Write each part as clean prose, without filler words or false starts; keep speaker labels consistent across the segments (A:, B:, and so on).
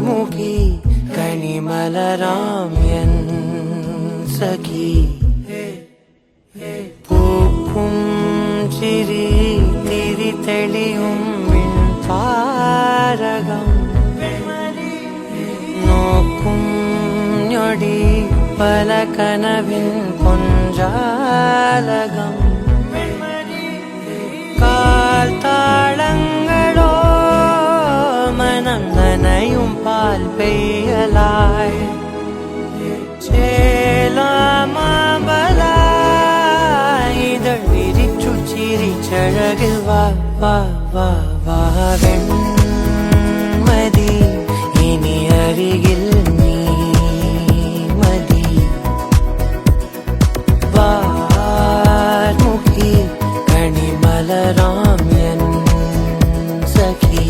A: വാർമുഖി കണിമലരാം N സഖി പൂക്കും ചിരി തിരി തെളിയും താരകം നോക്കും ഞൊടി പല കനവിൻ പൊഞ്ചാലകം കാൽത്താളങ്ങളോ മനം നനയും പാൽ പെയ്യലായി ചേലാമബലായി ഇതൾ വിരിച്ചു ചിരിച്ചഴകിൽ വാ വാ വാ വാ വെൺമതി ഇനി അരികിൽ നീ മതി വാർമുഖി കണിമലരാം എൻ സഖി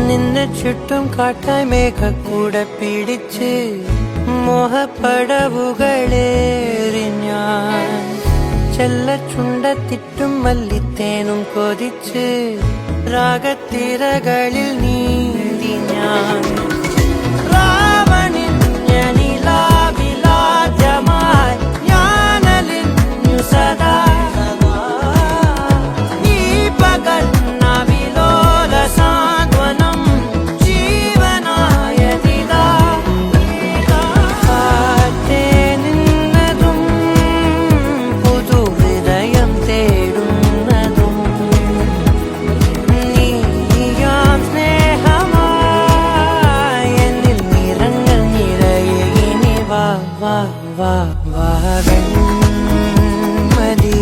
A: നിന്നെ ചുറ്റും കാട്ടായി മേഘക്കൂട പിടിച്ച് മോഹപ്പടവുകളേറി ഞാൻ ചെല്ലച്ചുണ്ടത്തിട്ടും മല്ലിത്തേനും കൊതിച്ച് രാഗത്തിരകളിൽ നീന്തി ഞാൻ രാവണിഞ്ഞനിലാവിലാദ്യമായി ഞാനലിഞ്ഞു സദാ ഈ പകൽ നവിലോല സാന്ത്വനം ജീവനായതിതാ കാറ്റേ നിന്നതും പുതുഹൃദയം തേടുന്നതും നീയാം സ്നേഹമായി എന്നിൽ നിറങ്ങൾ നിറയെ ഇനി വാ വാ വാ വാ വെൺമതി